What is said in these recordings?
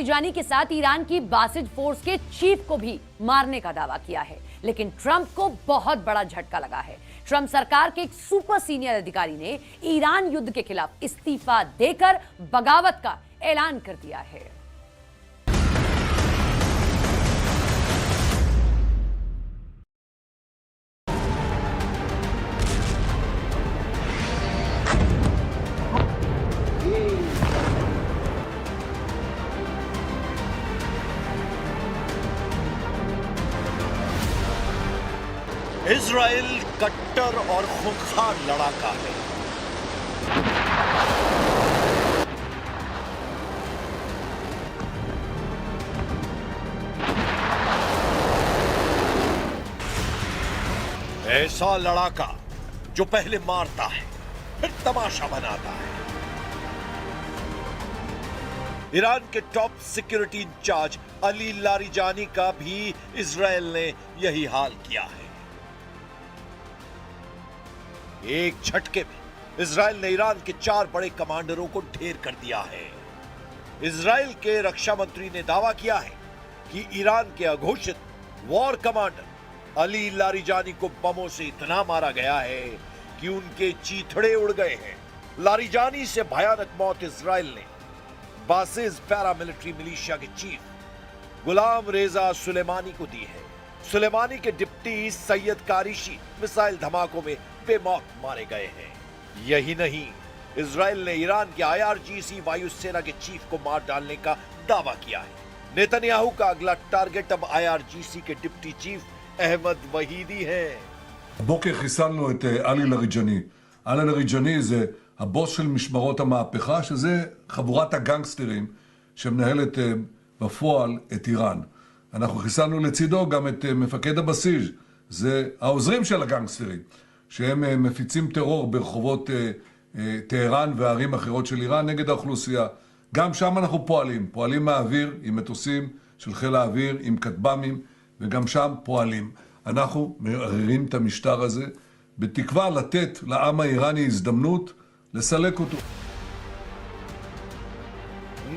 जानी के साथ ईरान की बासिज फोर्स के चीफ को भी मारने का दावा किया है, लेकिन ट्रंप को बहुत बड़ा झटका लगा है। ट्रंप सरकार के एक सुपर सीनियर अधिकारी ने ईरान युद्ध के खिलाफ इस्तीफा देकर बगावत का ऐलान कर दिया है। इजराइल कट्टर और खूंखार लड़ाका है। ऐसा लड़ाका जो पहले मारता है फिर तमाशा बनाता है। ईरान के top security in charge Ali Larijani का भी इजराइल ने यही हाल किया है। एक झटके में इजराइल ने ईरान के 4 बड़े कमांडरों को ढेर कर दिया है। इजराइल के रक्षा मंत्री ने दावा किया है कि ईरान के अघोषित वॉर कमांडर अली लारिजानी को बमों से इतना मारा गया है कि उनके चीथड़े उड़ गए हैं। लारिजानी से भयानक मौत इजराइल ने बासिज पैरामिलिट्री मिलिशिया के चीफ गुलाम रेजा सुलेमानी को दी है। सुलेमानी के डिप्टी सैयद कारिशी मिसाइल धमाकों में बेमौत मारे गए हैं। यही नहीं, इजराइल ने ईरान के IRGC वायुसेना के चीफ को मार डालने का दावा किया है। नेतन्याहू का अगला टारगेट अब IRGC के डिप्टी चीफ अहमद वहीदी है। הבוקר חיסלנו את עלי לריג'ני. עלי לריג'ני זה הבוס של משמרות המהפכה, שזה חבורת הגנגסטרים שמנהלת בפועל את איראן. אנחנו חיסלנו לצידו גם את מפקד הבסיס, זה העוזרים של הגנגסטרים, שהם מפיצים טרור ברחובות טהרן וערים אחרות של איראן נגד האוכלוסייה. גם שם אנחנו פועלים מהאוויר עם מטוסים של חיל האוויר, עם כטב"מים, וגם שם פועלים. אנחנו מערערים את המשטר הזה בתקווה לתת לעם האיראני הזדמנות לסלק אותו.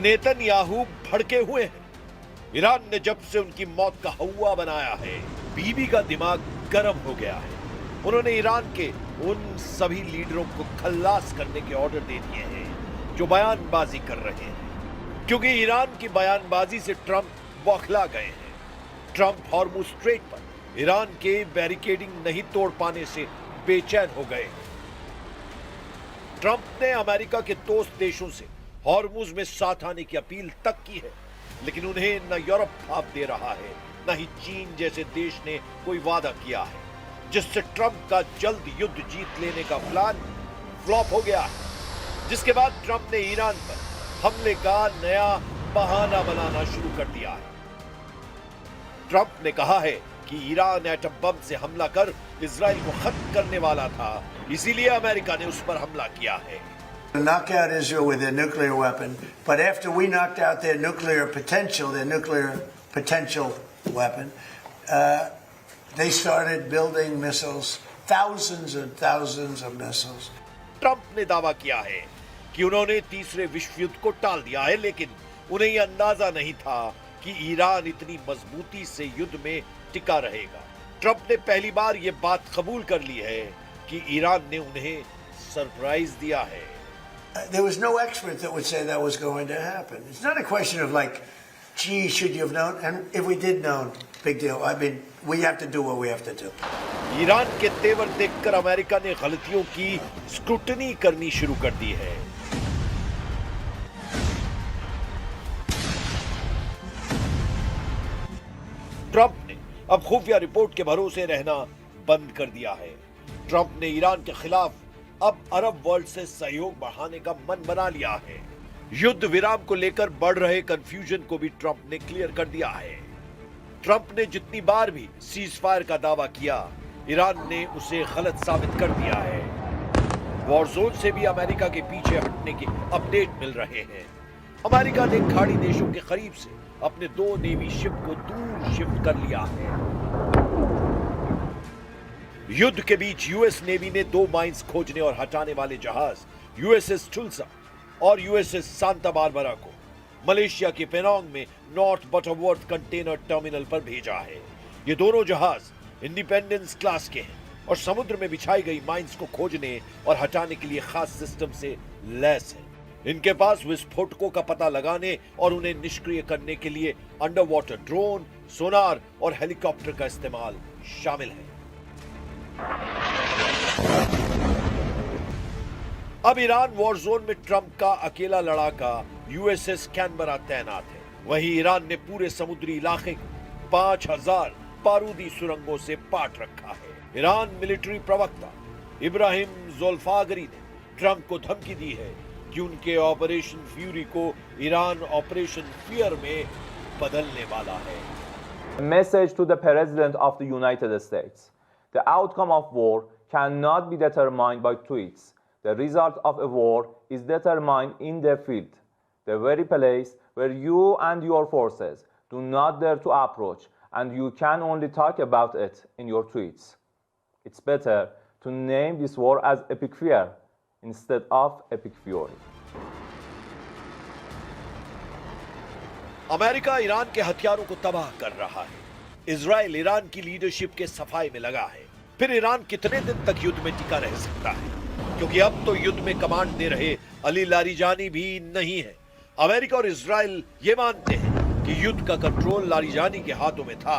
नेतन्याहू भड़के हुए हैं। ईरान ने जब से उनकी मौत का हवा बनाया है, बीबी का दिमाग गर्म हो गया है। उन्होंने ईरान के उन सभी लीडरों को खल्लास करने के ऑर्डर दे दिए हैं जो बयानबाजी कर रहे हैं, क्योंकि ईरान की बयानबाजी से ट्रंप बौखला गए हैं। ट्रंप हॉर्मुज स्ट्रेट पर ईरान के बैरिकेडिंग नहीं तोड़ पाने से बेचैन हो गए। ट्रंप ने अमेरिका के दोस्त देशों से हॉर्मुज में साथ आने की अपील तक की है, लेकिन उन्हें न यूरोप भाप दे रहा है, न ही चीन जैसे देश ने कोई वादा किया है, जिससे ट्रंप का जल्द युद्ध जीत लेने का प्लान फ्लॉप हो गया है। जिसके बाद ट्रंप ने ईरान पर हमले का नया बहाना बनाना शुरू कर दिया है। ट्रंप ने कहा है कि ईरान एटम बम से हमला कर इजराइल को खत्म करने वाला था, इसीलिए अमेरिका ने उस पर हमला किया है। Knock out Israel with their nuclear weapon, but after we knocked out their nuclear potential weapon, they started building missiles, thousands and thousands of missiles. Trump ने दावा किया है कि उन्होंने तीसरे विश्व युद्ध को टाल दिया है, लेकिन उन्हें यह अंदाजा नहीं था कि ईरान इतनी मजबूती से युद्ध में टिका रहेगा। ट्रंप ने पहली बार यह बात कबूल कर ली है कि ईरान ने उन्हें सरप्राइज दिया है। There was no expert that would say that was going to happen. It's not a question of like, gee, should you have known? And if we did know, big deal. I mean, we have to do what we have to do. Iran के तेवर देखकर America ने गलतियों की scrutiny करनी शुरू कर दी है। ट्रंप ने अब खुफिया रिपोर्ट के भरोसे रहना बंद कर दिया है। ट्रंप ने ईरान के खिलाफ अब अरब वर्ल्ड से सहयोग बढ़ाने का मन बना लिया है। युद्ध विराम को लेकर बढ़ रहे कंफ्यूजन को भी ट्रंप ने क्लियर कर दिया है। ट्रंप ने जितनी बार भी सीज फायर का दावा किया, ईरान ने उसे गलत साबित कर दिया है। वॉर जोन से भी अमेरिका के पीछे हटने के अपडेट मिल रहे हैं। अमेरिका ने खाड़ी देशों के करीब से अपने 2 नेवी शिप को दूर शिफ्ट कर लिया है। युद्ध के बीच यूएस नेवी ने 2 माइंस खोजने और हटाने वाले जहाज USS टुल्सा और USS सांता बारबरा को मलेशिया के पेनांग में नॉर्थ बटरवर्थ कंटेनर टर्मिनल पर भेजा है। ये दोनों जहाज इंडिपेंडेंस क्लास के हैं और समुद्र में बिछाई गई माइंस को खोजने और हटाने के लिए खास सिस्टम से लैस है। इनके पास विस्फोटकों का पता लगाने और उन्हें निष्क्रिय करने के लिए अंडर वाटर ड्रोन, सोनार और हेलीकॉप्टर का इस्तेमाल शामिल है। अब ईरान वॉर जोन में ट्रंप का अकेला लड़ाका यूएसएस कैनबरा तैनात है। वहीं ईरान ने पूरे समुद्री इलाके को 5000 बारूदी सुरंगों से पाट रखा है। ईरान मिलिट्री प्रवक्ता इब्राहिम जोल्फागरी ने ट्रंप को धमकी दी है कि उनके ऑपरेशन फ्यूरी को ईरान ऑपरेशन फियर में बदलने वाला है। Message to the President of the United States. The outcome of war cannot be determined by tweets. The result of a war is determined in the field, the very place where you and your forces do not dare to approach, and you can only talk about it in your tweets. It's better to name this war as Epic Fear instead of Epic Fury. America Iran के हथियारों को तबाह कर रहा है। Israel Iran की leadership के सफाई में लगा है। फिर ईरान कितने दिन तक युद्ध में टिका रह सकता है? क्योंकि अब तो युद्ध में कमांड दे रहे अली लारिजानी भी नहीं है। अमेरिका और इजराइल ये मानते हैं कि युद्ध का कंट्रोल लारिजानी के हाथों में था।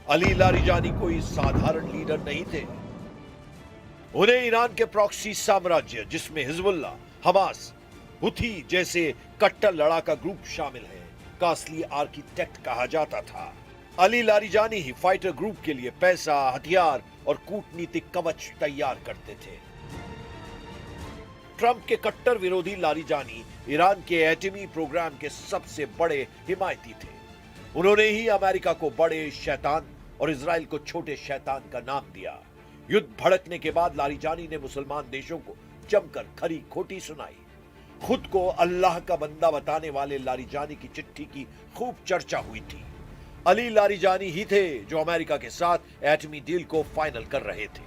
अली लारिजानी कोई साधारण लीडर नहीं थे। उन्हें ईरान के प्रॉक्सी साम्राज्य, जिसमें हिजबुल्लाह, हमास, हुथी जैसे कट्टर लड़ाका ग्रुप शामिल है, का असली आर्किटेक्ट कहा जाता था। अली लारिजानी ही फाइटर ग्रुप के लिए पैसा, हथियार और कूटनीतिक कवच तैयार करते थे। ट्रंप के कट्टर विरोधी लारिजानी ईरान के एटमी प्रोग्राम के सबसे बड़े हिमायती थे। उन्होंने ही अमेरिका को बड़े शैतान और इजराइल को छोटे शैतान का नाम दिया। युद्ध भड़कने के बाद लारिजानी ने मुसलमान देशों को जमकर खरी खोटी सुनाई। खुद को अल्लाह का बंदा बताने वाले लारिजानी की चिट्ठी की खूब चर्चा हुई थी। अली लारिजानी ही थे जो अमेरिका के साथ एटमी डील को फाइनल कर रहे थे।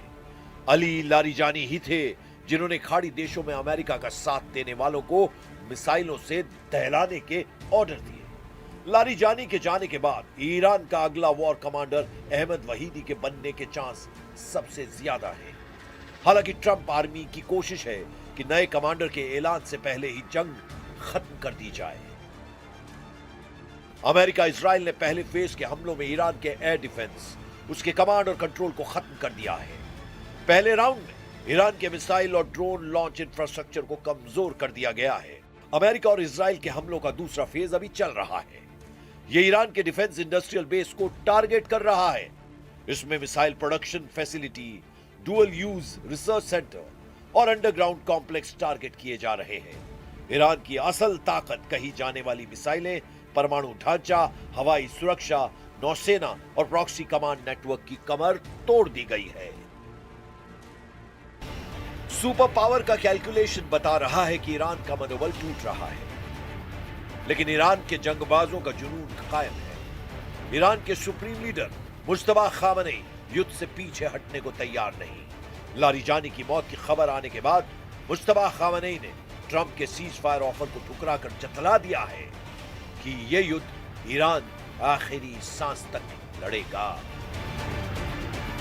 अली लारिजानी ही थे जिन्होंने खाड़ी देशों में अमेरिका का साथ देने वालों को मिसाइलों से दहलाने के ऑर्डर दिए। लारिजानी के जाने के बाद ईरान का अगला वॉर कमांडर अहमद वहीदी के बनने के चांस सबसे ज्यादा है। हालांकि ट्रंप आर्मी की कोशिश है कि नए कमांडर के ऐलान से पहले ही जंग खत्म कर दी जाए। अमेरिका इजराइल ने पहले फेज के हमलों में ईरान के एयर डिफेंस, उसके कमांड और कंट्रोल को खत्म कर दिया है। पहले राउंड में ईरान के मिसाइल और ड्रोन लॉन्च इंफ्रास्ट्रक्चर को कमजोर कर दिया गया है। अमेरिका और इजराइल के हमलों का दूसरा फेज अभी चल रहा है। यह ईरान के डिफेंस इंडस्ट्रियल बेस को टारगेट कर रहा है। इसमें missile production facility, dual use research centre और अंडरग्राउंड कॉम्प्लेक्स टारगेट किए जा रहे हैं। ईरान की असल ताकत कही जाने वाली मिसाइलें, परमाणु ढांचा, हवाई सुरक्षा, नौसेना और प्रॉक्सी कमांड नेटवर्क की कमर तोड़ दी गई है। सुपर पावर का कैलकुलेशन बता रहा है कि ईरान का मनोबल टूट रहा है, लेकिन ईरान के जंगबाजों का जुनून कायम है। ईरान के सुप्रीम लीडर मुज्तबा खामनेई युद्ध से पीछे हटने को तैयार नहीं। लारिजानी की मौत की खबर आने के बाद मुज्तबा खामनेई ने ट्रंप के सीज फायर ऑफर को ठुकराकर जतला दिया है कि यह युद्ध ईरान आखिरी सांस तक लड़ेगा।